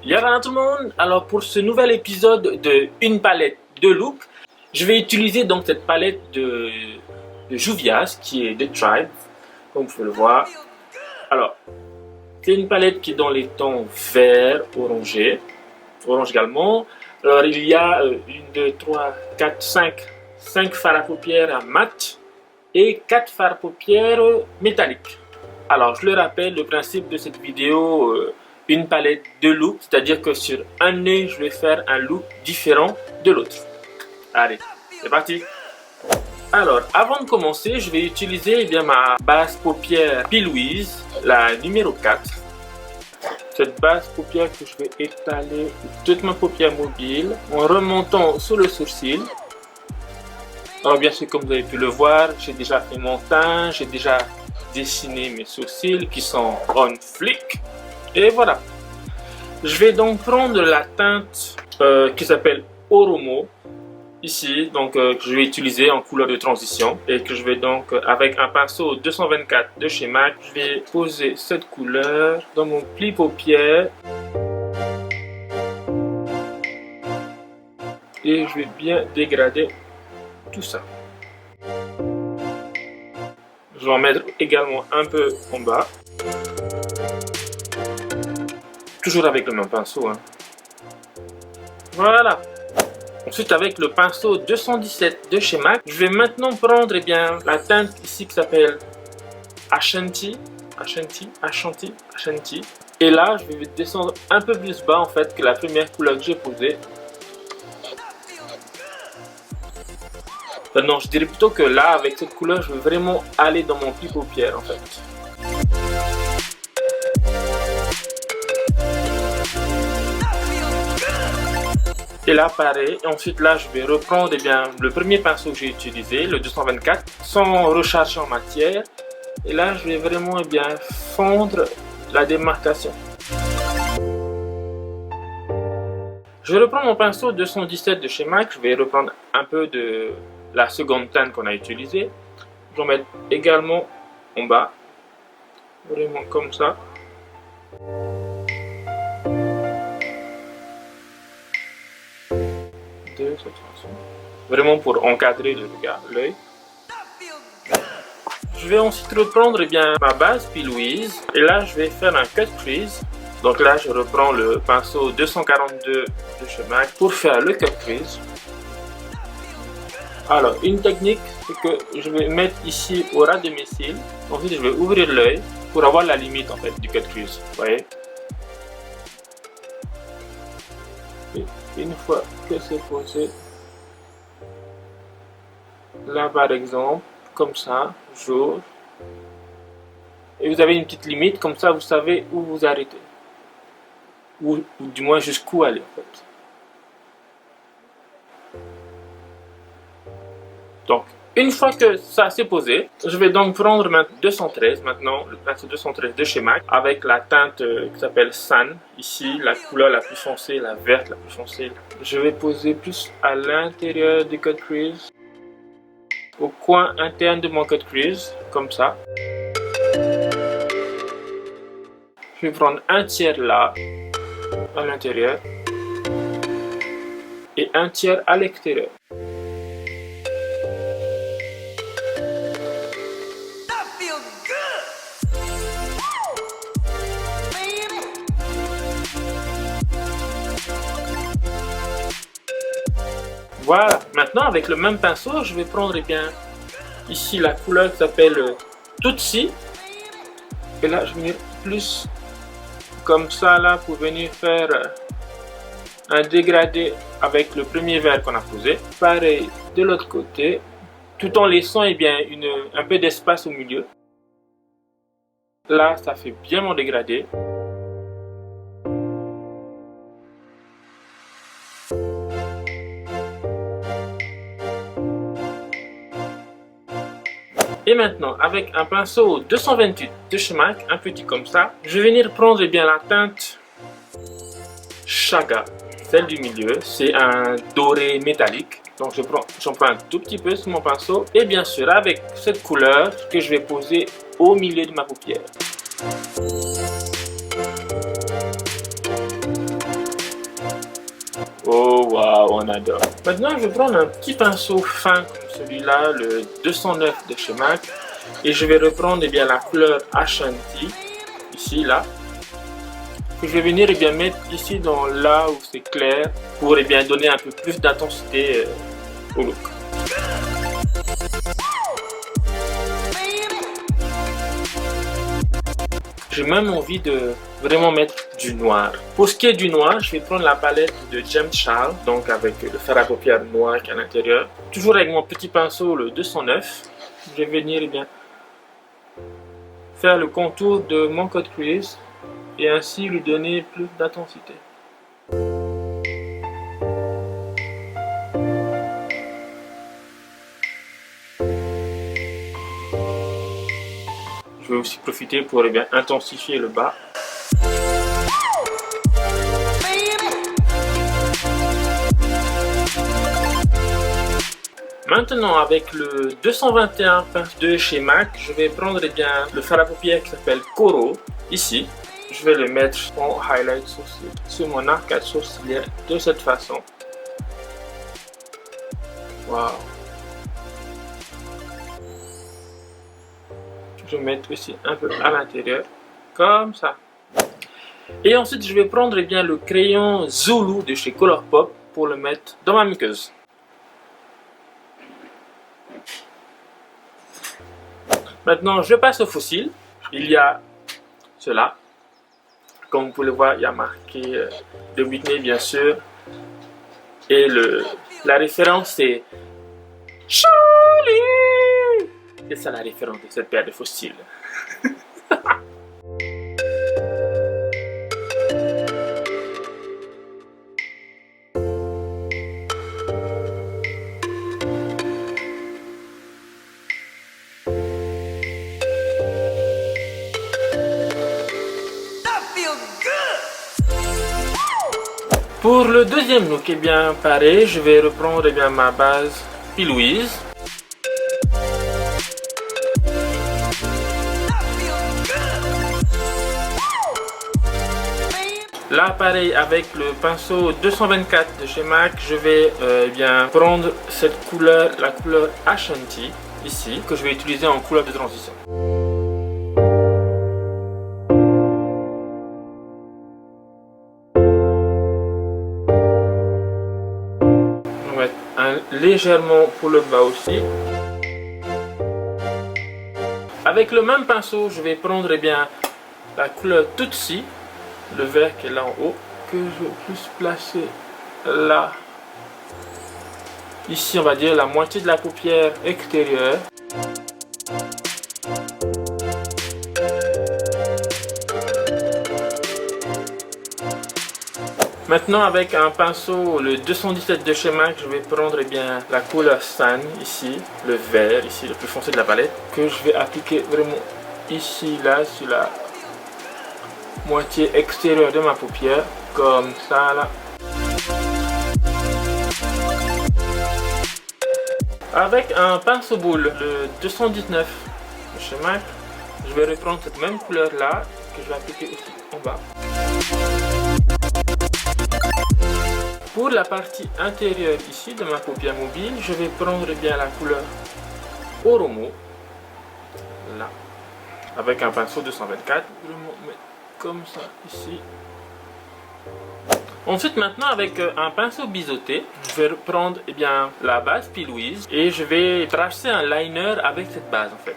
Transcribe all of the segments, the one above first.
Y'a tout le monde. Alors pour ce nouvel épisode de Une palette de look, je vais utiliser donc cette palette de Juvia's qui est de Tribe, comme vous pouvez le voir. Alors, c'est une palette qui est dans les tons vert, orangé, orange également. Alors il y a 1, 2, 3, 4, 5 fards à paupières mat et 4 fards à paupières métalliques. Alors je le rappelle, le principe de cette vidéo, une palette de looks, c'est-à-dire que sur un œil je vais faire un look différent de l'autre. Allez, c'est parti. Alors avant de commencer, je vais utiliser ma base paupière P. Louise, la numéro 4. Cette base paupière que je vais étaler toute ma paupière mobile en remontant sur le sourcil. Alors bien sûr, comme vous avez pu le voir, j'ai déjà fait mon teint, j'ai déjà dessiné mes sourcils qui sont on flick. Et voilà. Je vais donc prendre la teinte qui s'appelle Oromo. Ici, donc que je vais utiliser en couleur de transition et que je vais donc avec un pinceau 224 de chez MAC, je vais poser cette couleur dans mon pli paupière et je vais bien dégrader tout ça. Je vais en mettre également un peu en bas, toujours avec le même pinceau, hein. Voilà. Ensuite, avec le pinceau 217 de chez MAC, je vais maintenant prendre la teinte ici qui s'appelle Ashanti. Et là, je vais descendre un peu plus bas en fait que la première couleur que j'ai posée. Non, je dirais plutôt que là, avec cette couleur, je vais vraiment aller dans mon pli paupière en fait. Et là, pareil. Et ensuite, là, je vais reprendre le premier pinceau que j'ai utilisé, le 224, sans recharger en matière. Et là, je vais vraiment fondre la démarcation. Je reprends mon pinceau 217 de chez MAC. Je vais reprendre un peu de la seconde teinte qu'on a utilisée. Je vais en mettre également en bas. Vraiment comme ça. De cette façon. Vraiment pour encadrer le regard, l'œil. Je vais ensuite reprendre ma base P. Louise et là je vais faire un cut crease. Donc là je reprends le pinceau 242 de chez MAC pour faire le cut crease. Alors une technique, c'est que je vais mettre ici au ras de mes cils. Ensuite je vais ouvrir l'œil pour avoir la limite en fait du cut crease. Vous voyez? Et une fois que c'est posé, là par exemple, comme ça, j'ouvre. Et vous avez une petite limite, comme ça vous savez où vous arrêtez. Ou du moins jusqu'où aller en fait. Donc, une fois que ça s'est posé, je vais donc prendre ma 213 maintenant, le pinceau 213 de chez MAC, avec la teinte qui s'appelle Sun, ici, la couleur la plus foncée, la verte la plus foncée. Je vais poser plus à l'intérieur du cut crease, au coin interne de mon cut crease, comme ça. Je vais prendre un tiers là, à l'intérieur, et un tiers à l'extérieur. Voilà, maintenant avec le même pinceau, je vais prendre ici la couleur qui s'appelle Tutsi. Et là, je vais venir plus comme ça là pour venir faire un dégradé avec le premier vert qu'on a posé. Pareil de l'autre côté, tout en laissant un peu d'espace au milieu. Là, ça fait bien mon dégradé. Et maintenant, avec un pinceau 228 de chez MAC, un petit comme ça, je vais venir prendre la teinte Chaga, celle du milieu. C'est un doré métallique. Donc j'en prends un tout petit peu sur mon pinceau. Et bien sûr, avec cette couleur que je vais poser au milieu de ma paupière. on adore. Maintenant, je vais prendre un petit pinceau fin comme celui-là, le 209 de chez MAC. Et je vais reprendre eh bien, la couleur Ashanti, ici, là. Que je vais venir eh bien, mettre ici dans là où c'est clair pour eh bien, donner un peu plus d'intensité au look. J'ai même envie de vraiment mettre du noir. Pour ce qui est du noir, je vais prendre la palette de James Charles, donc avec le fard à paupières noir qui est à l'intérieur. Toujours avec mon petit pinceau, le 209. Je vais venir eh bien, faire le contour de mon cut crease et ainsi lui donner plus d'intensité. Je vais aussi profiter pour eh bien, intensifier le bas. Maintenant, avec le 221 de chez MAC, je vais prendre eh bien, le fard à paupières qui s'appelle Koro, ici. Je vais le mettre en highlight sourcil, sur mon arcade sourcilière de cette façon. Waouh! Je vais mettre aussi un peu à l'intérieur, comme ça. Et ensuite, je vais prendre eh bien, le crayon Zulu de chez Colourpop pour le mettre dans ma muqueuse. Maintenant, je passe au fossile. Il y a cela. Comme vous pouvez le voir, il y a marqué de Whitney, bien sûr. Et la référence, c'est Charlie. C'est ça la référence de cette paire de fossiles. Pour le deuxième look, eh bien, pareil, je vais reprendre eh bien, ma base P. Louise. Là, pareil, avec le pinceau 224 de chez MAC, je vais eh bien, prendre cette couleur, la couleur Ashanti, ici, que je vais utiliser en couleur de transition. Légèrement pour le bas aussi. Avec le même pinceau, je vais prendre eh bien, la couleur Tutsi, le vert qui est là en haut, que je vais plus placer là. Ici, on va dire la moitié de la paupière extérieure. Maintenant, avec un pinceau, le 217 de chez MAC, je vais prendre eh bien, la couleur Sun, ici, le vert, ici, le plus foncé de la palette, que je vais appliquer vraiment ici, là, sur la moitié extérieure de ma paupière, comme ça, là. Avec un pinceau boule, le 219 de chez MAC, je vais reprendre cette même couleur-là, que je vais appliquer aussi en bas. Pour la partie intérieure ici de ma paupière mobile, je vais prendre bien la couleur Oromo, là, avec un pinceau 224, je vais mettre comme ça ici. Ensuite, maintenant, avec un pinceau biseauté, je vais reprendre eh bien, la base P. Louise et je vais tracer un liner avec cette base en fait.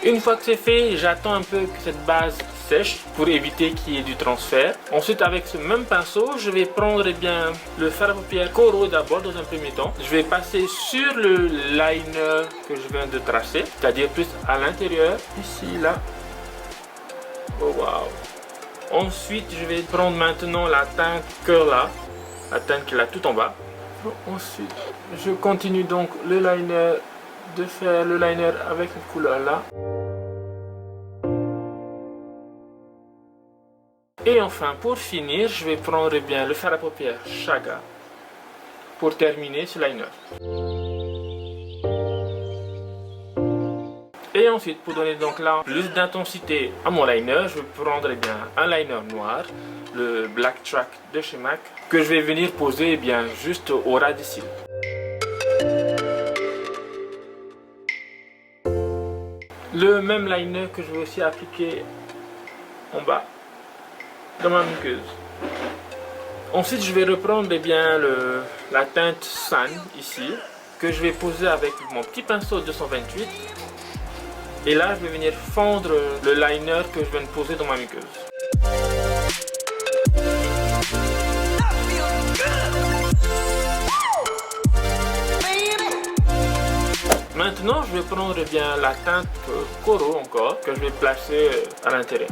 Une fois que c'est fait, j'attends un peu que cette base sèche pour éviter qu'il y ait du transfert. Ensuite, avec ce même pinceau, je vais prendre eh bien, le fard à paupières Koro d'abord dans un premier temps. Je vais passer sur le liner que je viens de tracer, c'est-à-dire plus à l'intérieur, ici, là. Oh wow! Ensuite, je vais prendre maintenant la teinte Curla, la teinte qui est là tout en bas. Ensuite, je continue donc le liner, de faire le liner avec cette couleur-là. Et enfin, pour finir, je vais prendre eh bien, le fard à paupières Chaga pour terminer ce liner. Et ensuite, pour donner donc là plus d'intensité à mon liner, je vais prendre un liner noir, le Black Track de chez MAC, que je vais venir poser juste au ras des cils. Le même liner que je vais aussi appliquer en bas dans ma muqueuse. Ensuite, je vais reprendre la teinte Sun ici, que je vais poser avec mon petit pinceau 228. Et là, je vais venir fondre le liner que je viens de poser dans ma muqueuse. Maintenant, je vais prendre la teinte Coro encore, que je vais placer à l'intérieur.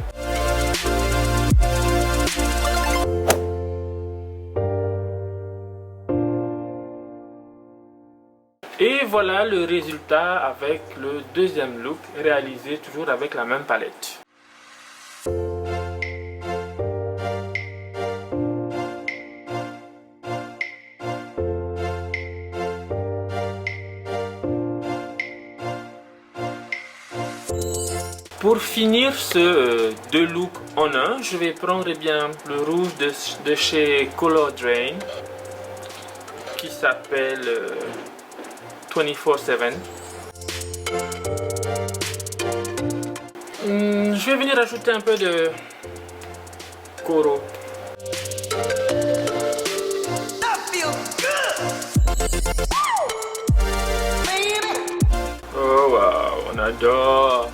Et voilà le résultat avec le deuxième look réalisé toujours avec la même palette. Pour finir ce deux looks en un, je vais prendre le rouge de chez Color Drain qui s'appelle 24/7. Je vais venir ajouter un peu de Coro. Oh wow, on adore!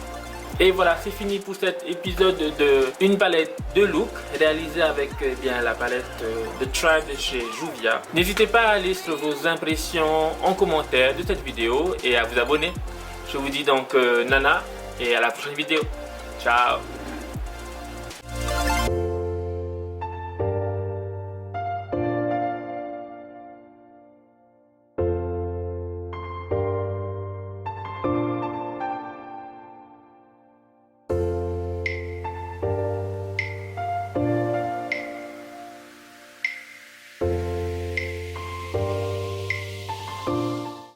Et voilà, c'est fini pour cet épisode de une palette de look réalisée avec la palette de Tribe de chez Juvia. N'hésitez pas à aller sur vos impressions en commentaire de cette vidéo et à vous abonner. Je vous dis donc nana et à la prochaine vidéo. Ciao!